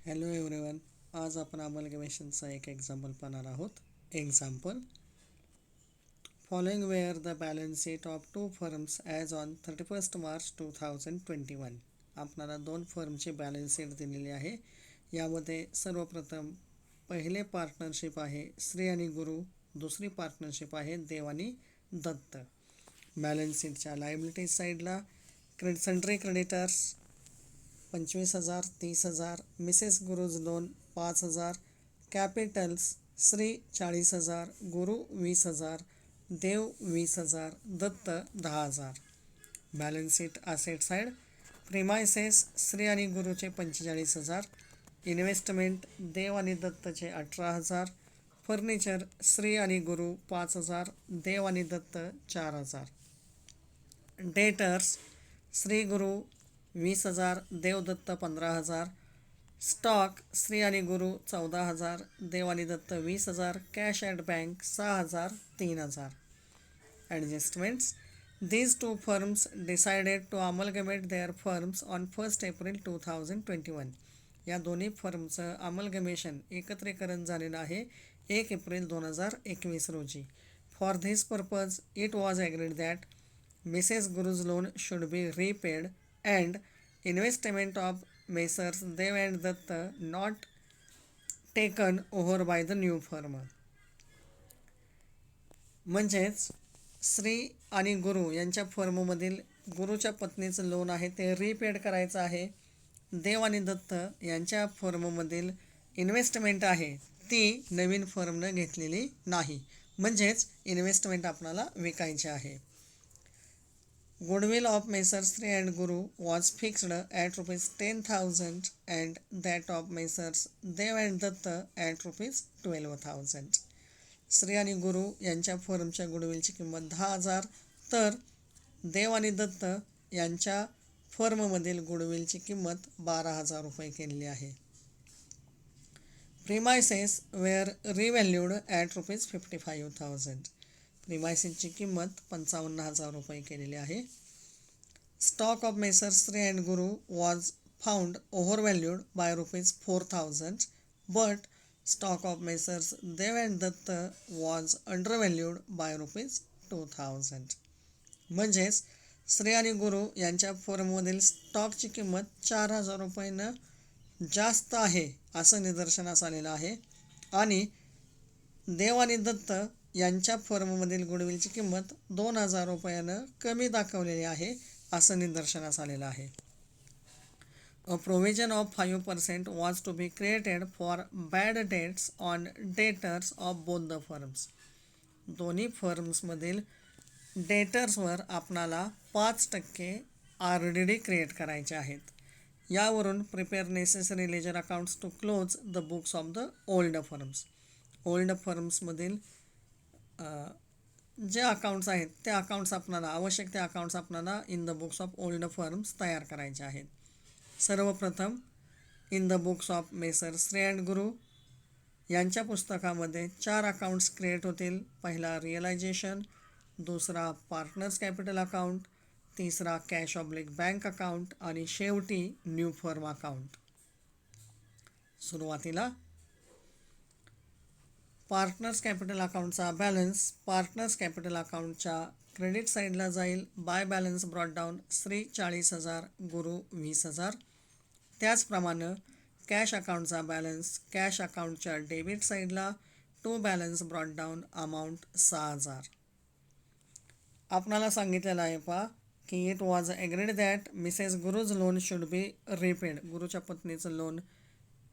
Hello everyone. आज आपण अमलगमेशनचा एक एक्झाम्पल पाहणार आहोत. Example following were the balance sheet of two firms as on 31 March 2021. आपल्याला दोन फर्मची बॅलन्स शीट दिलेली आहे. यामध्ये सर्वप्रथम पहिले पार्टनरशिप आहे श्री आणि गुरु, दुसरी पार्टनरशिप आहे देव आणि दत्त. बॅलन्स शीटच्या लायबिलिटीज साईडला sundry creditors 25,000, 30,000, Mrs Guru's loan 5,000, capitals Shri 40,000, Guru 20,000, Dev 20,000, Datt 10,000. Balance sheet asset side premises Shri आणि गुरुचे 45,000, इन्व्हेस्टमेंट देव आणि दत्तचे 18,000, फर्निचर श्री आणि गुरु 5,000, देव आणि दत्त 4,000. डेटर्स श्री गुरु 20,000, देवदत्त 15,000, स्टॉक श्री आणि गुरु 14,000, देव आणि Datt 20,000, cash at bank 6,000, 3,000. Adjustments these two firms decided to amalgamate their firms on 1 April 2021. या दोन्ही फर्मचं अमलगमेशन एकत्रीकरण झालेलं आहे 1 एप्रिल 2021 रोजी. For this purpose it was agreed that Mrs. Guru's loan should be repaid and investment of Messrs. Dev and Datta not taken over by the new firm. म्हणजेच श्री आणि गुरु यांच्या फर्ममधील गुरुच्या पत्नीचं लोन आहे ते रिपेड करायचं आहे. देव आणि दत्त यांच्या फर्ममधील इन्व्हेस्टमेंट आहे ती नवीन फर्मनं घेतलेली नाही, म्हणजेच इन्व्हेस्टमेंट आपल्याला विकायची आहे. Goodwill of Messrs. Sri and Guru was fixed at rupees 10,000 and that of Messrs. Dev and Datta at rupees 12,000. Shri आणि गुरु यांच्या फर्मच्या गुडविलची किंमत 10,000 तर देव आणि दत्त यांच्या फर्ममधील गुडविलची किंमत 12,000 रुपये केलेली आहे. Premises were revalued at rupees 55,000. प्रिमायसेसची किंमत 55,000 रुपये केलेली आहे. Stock of messrs Shri and Guru was found overvalued by rupees 4,000 but stock of messrs Dev and Datt was undervalued by rupees 2,000. म्हणजेच श्री आणि गुरु यांच्या फर्ममधील स्टॉकची किंमत 4,000 रुपयानं जास्त आहे असं निदर्शनास आलेलं आहे आणि देव आणि दत्त यांच्या फर्ममधील गुडविलची किंमत 2,000 रुपयानं कमी दाखवलेली आहे असं निदर्शनास आलेलं आहे. A provision of 5% was to be created for bad debts on debtors of both the firms. दोन्ही फर्म्समधील डेटर्सवर आपणाला 5% RDD क्रिएट करायचे आहेत. यावरून prepare necessary ledger accounts to close the books of the old firms. Old फर्म्समधील जे accounts आहेत ते अकाउंट्स आपणाला आवश्यक ते अकाउंट्स आपणाला in the books of old firms तयार करायचे आहेत. सर्वप्रथम in the books of messrs Shri and Guru यांच्या पुस्तकामध्ये 4 अकाउंट्स क्रिएट होतील. पहिला रिअलायझेशन, दुसरा पार्टनर्स कॅपिटल अकाउंट, तिसरा कॅश ऑब्लिक बँक अकाउंट आणि शेवटी न्यू फर्म अकाउंट. सुरुवातीला पार्टनर्स कॅपिटल अकाउंटचा बॅलन्स पार्टनर्स कॅपिटल अकाउंटच्या क्रेडिट साईडला जाईल. By balance brought down Shri 40,000, Guru 20,000. त्याचप्रमाणे कॅश अकाउंटचा बॅलन्स कॅश अकाउंटच्या डेबिट साईडला to balance brought down amount 6,000. आपणाला सांगितलेलं आहे पहा की it was agreed that Mrs Guru's loan should be repaid. गुरुच्या पत्नीचं लोन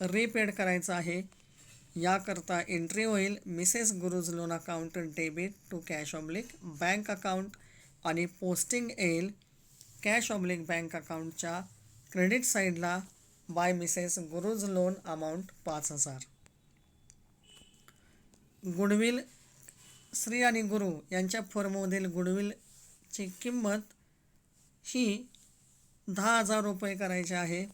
रिपेड करायचं आहे. याकरता एंट्री होईल Mrs Guru's loan account debit to cash oblique bank account आणि पोस्टिंग येईल कॅश ऑब्लिक बँक अकाउंटच्या क्रेडिट साईडला by Mrs Guru's loan amount 5,000. Goodwill Shri आणि गुरु यांच्या फर्ममधील गुडविलची किंमत ही 10,000 रुपये करायची आहे.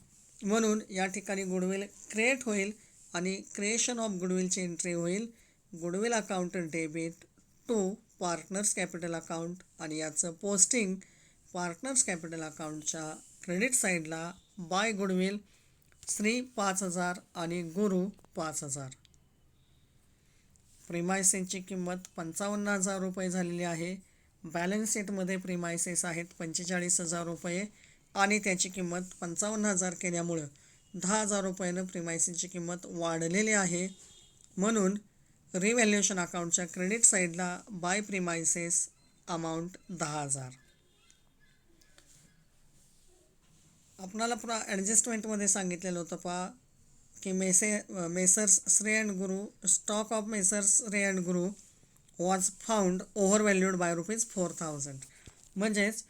म्हणून या ठिकाणी गुडविल क्रिएट होईल आणि क्रिएशन ऑफ गुडविलची एंट्री होईल goodwill account debit to partners capital account आणि याचं पोस्टिंग पार्टनर्स कॅपिटल अकाउंटच्या क्रेडिट साईडला बाय गुडविल श्री 5,000 आणि गुरु 5,000. प्रिमायसेसची किंमत 55,000 रुपये झालेली आहे. बॅलन्स शीटमध्ये प्रिमायसेस आहेत 45,000 रुपये आणि त्याची किंमत 55,000 केल्यामुळं 10,000 रुपयानं प्रिमायसेसची किंमत वाढलेली आहे. म्हणून रिव्हॅल्युएशन अकाउंटच्या क्रेडिट साईडला बाय प्रिमायसेस अमाऊंट 10,000. आपणाला ॲडजस्टमेंटमध्ये सांगितलेलं होतं पहा की messrs Shri and Guru stock of messrs Shri and Guru was found over valued by ₹4,000. म्हणजेच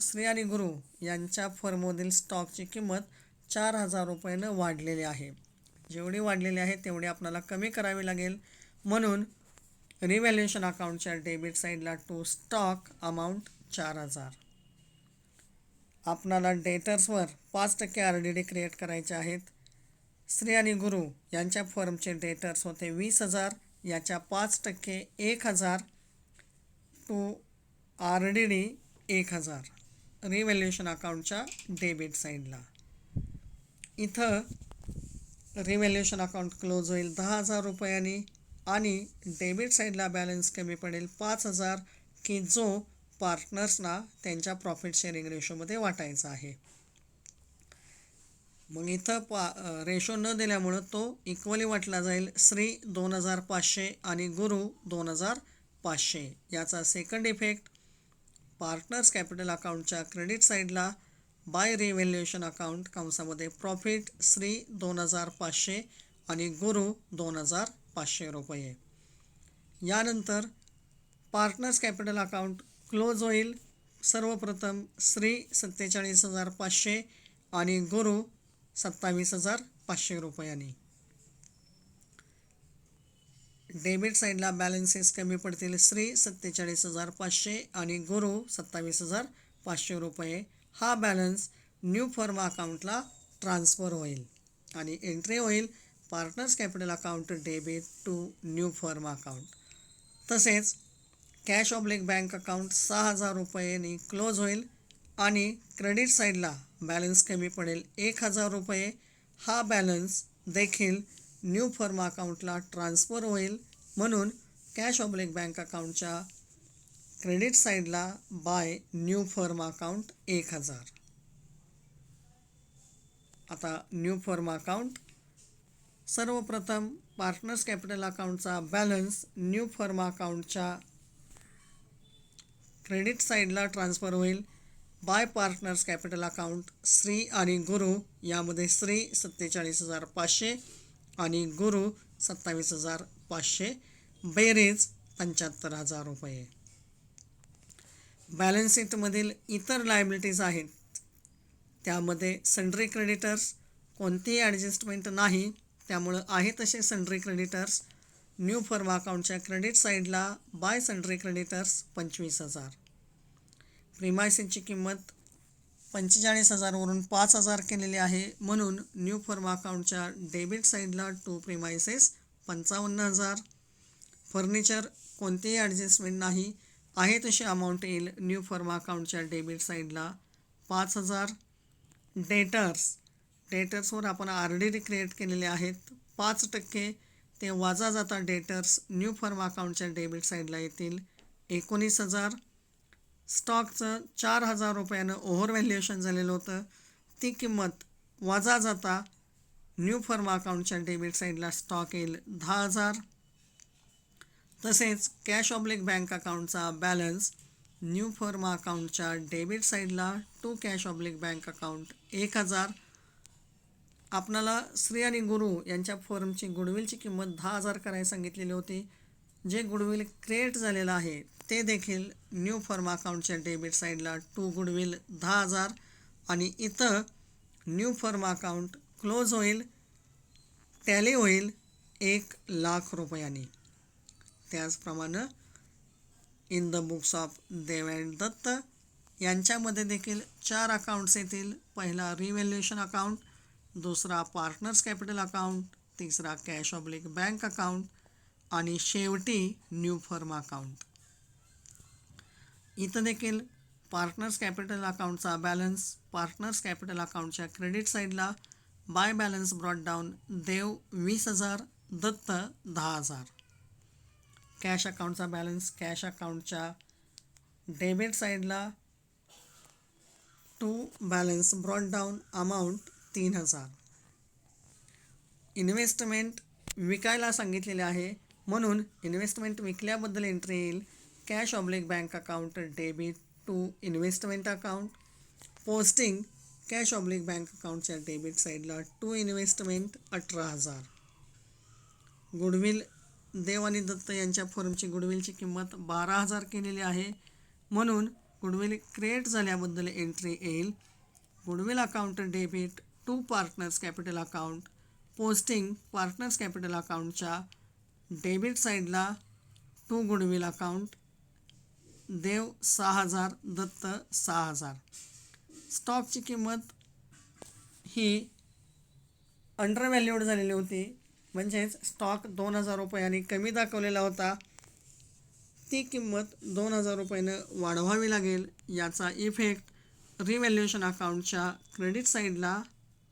श्री आणि गुरु यांच्या फर्ममधील स्टॉकची किंमत 4,000 रुपयानं वाढलेली आहे. जेवढी वाढलेली आहे तेवढी आपल्याला कमी करावी लागेल. म्हणून रिव्हॅल्युएशन अकाउंटच्या डेबिट साईडला टू स्टॉक अमाऊंट 4,000. आपणाला डेटर्सवर 5% RDD क्रिएट करायचे आहेत. श्री आणि गुरु यांच्या फर्मचे डेटर्स होते 20,000. याच्या 5% 1,000 टू RDD 1,000 रिव्हॅल्युएशन अकाउंटच्या डेबिट साईडला. इथं रिव्हॅल्युएशन अकाउंट क्लोज होईल 10,000 रुपयांनी आणि डेबिट साईडला बॅलन्स कमी पडेल 5,000 की जो पार्टनर्सना त्यांच्या प्रॉफिट शेअरिंग रेशोमध्ये वाटायचा आहे. मग इथं रेशो न दिल्यामुळं तो इक्वली वाटला जाईल. श्री 2,500 आणि गुरु 2,500. याचा सेकंड इफेक्ट पार्टनर्स कॅपिटल अकाउंटच्या क्रेडिट साईडला बाय रिव्हॅल्युएशन अकाउंट कंसामध्ये प्रॉफिट श्री 2,500 आणि गुरु 2,500 रुपये. यानंतर पार्टनर्स कॅपिटल अकाउंट क्लोज होईल. सर्वप्रथम श्री 47,500 आणि गुरु 27,500 रुपयांनी. डेबिट साईडला बॅलन्सेस कमी पडतील. श्री 47,500 आणि गुरु 27,500 रुपये. हा बॅलन्स न्यू फर्म अकाउंटला ट्रान्सफर होईल आणि एंट्री होईल partners capital account debit to new firm account. तसेच कॅश ऑब्लिक बँक अकाउंट 6,000 रुपयांनी क्लोज होईल आणि क्रेडिट साईडला बॅलन्स कमी पडेल 1,000 रुपये. हा बॅलन्स देखील न्यू फर्म अकाउंटला ट्रान्सफर होईल. म्हणून कॅश ऑब्लिक बँक अकाउंटच्या क्रेडिट साईडला बाय न्यू फर्म अकाउंट 1,000. आता न्यू फर्म अकाउंट सर्वप्रथम पार्टनर्स कॅपिटल अकाउंटचा बॅलन्स न्यू फर्म अकाउंटच्या क्रेडिट साईडला ट्रान्सफर होईल by partners capital account Shri आणि गुरु. यामध्ये श्री 47,500 आणि गुरु 27,500 बेरीज 75,000 रुपये. बॅलन्स शीटमधील इतर लायबिलिटीज आहेत त्यामध्ये सन्ड्री क्रेडिटर्स कोणतीही ॲडजस्टमेंट नाही, त्यामुळं आहे तसे सन्ड्री क्रेडिटर्स न्यू फर्म अकाउंटच्या क्रेडिट साईडला बाय सन्ड्री क्रेडिटर्स 25,000. प्रिमायसेसची किंमत 45,000 वरून 5,000 केलेली आहे. म्हणून न्यू फर्म अकाउंटच्या डेबिट साईडला टू प्रिमायसेस 55,000. फर्निचर कोणतीही ॲडजस्टमेंट नाही, आहे तशी अमाऊंट येईल न्यू फर्म अकाउंटच्या डेबिट साईडला 5,000. डेटर्सवर आपण RDD क्रिएट केलेले आहेत 5% ते वाजा जाता डेटर्स न्यू फर्म अकाउंटच्या डेबिट साईडला येतील 19,000. स्टॉकचं 4,000 रुपयानं ओव्हर व्हॅल्युएशन झालेलं होतं, ती किंमत वाजा जाता न्यू फर्म अकाउंटच्या डेबिट साईडला स्टॉक येईल 10,000. तसेच कॅश ऑब्लिक बँक अकाउंटचा बॅलन्स न्यू फर्म अकाउंटच्या डेबिट साईडला to cash oblique bank account 1,000. आपणाला श्री आणि गुरु यांच्या फर्मची गुडविलची किंमत 10,000 करायला सांगितलेली होती. जे गुडविल क्रिएट झालेलं आहे ते देखील न्यू फर्म अकाउंटच्या डेबिट साईडला टू गुडविल 10,000 आणि इथं न्यू फर्म अकाउंट क्लोज होईल, टॅली होईल 1,00,000 रुपयांनी. त्याचप्रमाणे in the books of Dev and Datt यांच्यामध्ये देखील 4 अकाउंट्स येतील. पहिला रिव्हॅल्युएशन अकाउंट, दुसरा पार्टनर्स कॅपिटल अकाउंट, तिसरा कॅश ऑब्लिक बँक अकाउंट आणि शेवटी न्यू फर्म अकाउंट. इथं देखील पार्टनर्स कॅपिटल अकाउंटचा बॅलन्स पार्टनर्स कॅपिटल अकाउंटच्या क्रेडिट साईडला by balance brought down Dev 20,000 Datt 10,000. Cash अकाउंटचा बॅलन्स कॅश अकाउंटच्या डेबिट साईडला to balance brought down amount 3,000. Investment विकायला सांगितलेले आहे म्हणून इन्व्हेस्टमेंट विकल्याबद्दल एंट्री येईल cash oblique bank account debit to investment account. Posting cash oblique bank अकाउंटच्या डेबिट साईडला टू इन्व्हेस्टमेंट 18,000. गुडविल देव आणि दत्त यांच्या फर्मची गुडविलची किंमत 12,000 केलेली आहे म्हणून गुडविल क्रिएट झाल्याबद्दल एंट्री येईल goodwill account debit to partners capital account. Posting partners capital अकाउंटच्या डेबिट साईडला to goodwill account Dev 6,000 Datt 6,000. स्टॉकची किंमत ही अंडर व्हॅल्यूड झालेली होती म्हणजेच स्टॉक 2,000 रुपयांनी कमी दाखवलेला होता. ती किंमत 2,000 रुपयानं वाढवावी लागेल. याचा इफेक्ट रिव्हॅल्युएशन अकाउंटच्या क्रेडिट साईडला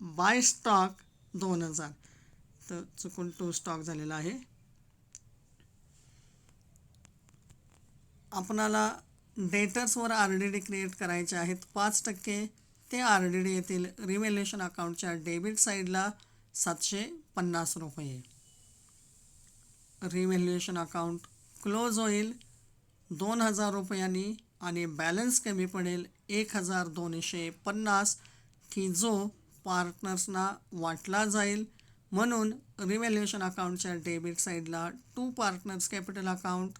बाय स्टॉक 2,000 तर चुकून टू स्टॉक झालेला आहे. आपणाला डेटर्सवर RDD क्रिएट करायचे आहेत 5%. ते RDD येतील रिव्हॅल्युएशन अकाउंटच्या डेबिट साईडला 750 रुपये. रिव्हॅल्युएशन अकाउंट क्लोज होईल 2,000 रुपयांनी आणि बॅलन्स कमी पडेल 1,250 की जो पार्टनर्सना वाटला जाईल म्हणून रिव्हॅल्युएशन अकाउंटच्या डेबिट साईडला to partners capital account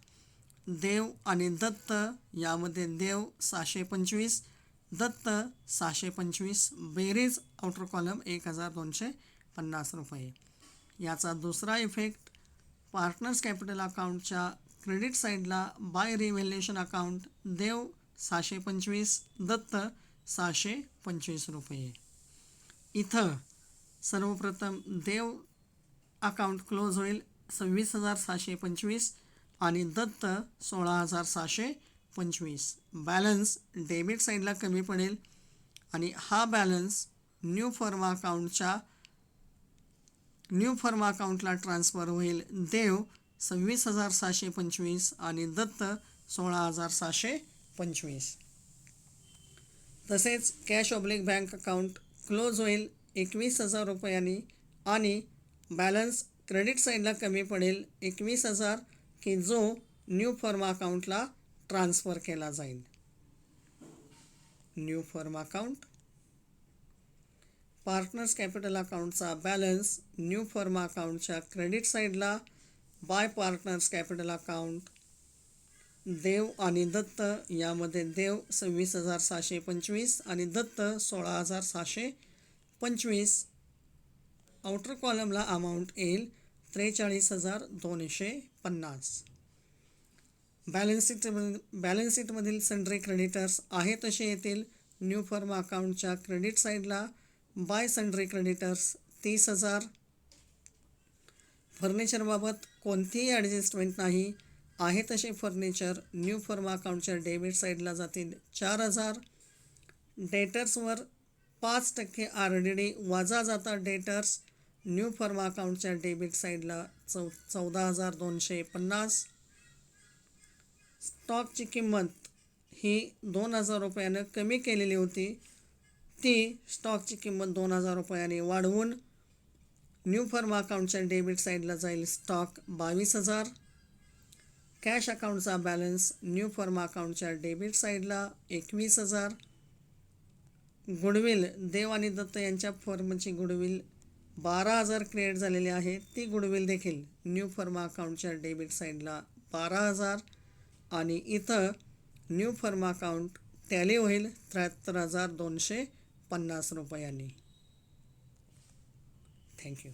Dev आणि दत्त यामध्ये देव 625 दत्त 625 बेरीज आउटर कॉलम 1,250 रुपये. याचा दुसरा इफेक्ट पार्टनर्स कॅपिटल अकाउंटच्या क्रेडिट साईडला बाय रिव्हॅल्युएशन अकाउंट देव 625 दत्त 625 रुपये. इथं सर्वप्रथम देव अकाउंट क्लोज होईल 26,725 आणि दत्त 16,625. बॅलन्स डेबिट साईडला कमी पडेल आणि हा बॅलन्स न्यू फर्म अकाउंटला ट्रान्सफर होईल देव 26,725 आणि दत्त 16,625. तसेच cash oblique bank account close होईल 21,000 रुपयांनी आणि बॅलन्स क्रेडिट साईडला कमी पडेल 21,000 की जो न्यू फर्म अकाउंटला ट्रान्सफर केला जाईल. New firm account partners capital अकाउंटचा बॅलन्स न्यू फर्म अकाउंटच्या क्रेडिट साईडला by partners capital account Dev आणि दत्त यामध्ये देव 26,725 आणि दत्त 16,625. आउटर कॉलमला अमाऊंट येईल 43,250. बॅलन्स शीटमधील सन्ड्री क्रेडिटर्स आहे तसे येतील. न्यू फर्म अकाउंटच्या क्रेडिट साईडला बाय सन्ड्री क्रेडिटर्स 30,000. फर्निचरबाबत कोणतीही ॲडजस्टमेंट नाही आहे तसे फर्निचर न्यू फर्म अकाउंटच्या डेबिट साईडला जातील 4,000. डेटर्सवर 5% RDD वजा जाता डेटर्स न्यू फर्म अकाउंटच्या डेबिट साईडला 14,250. स्टॉकची किंमत ही 2,000 रुपयानं कमी केलेली होती. ती स्टॉकची किंमत 2,000 रुपयांनी वाढवून न्यू फर्म अकाउंटच्या डेबिट साईडला जाईल स्टॉक 22,000. कॅश अकाउंटचा बॅलन्स न्यू फर्म अकाउंटच्या डेबिट साईडला 21,000. गुडविल देव आणि दत्त यांच्या फर्मची गुडविल 12,000 क्रिएट झालेली आहे. ती गुडविल देखील न्यू फर्म अकाउंटच्या डेबिट साईडला 12,000 आणि इथं न्यू फर्म अकाउंट टॅली होईल 73,250 रुपयांनी. थँक्यू.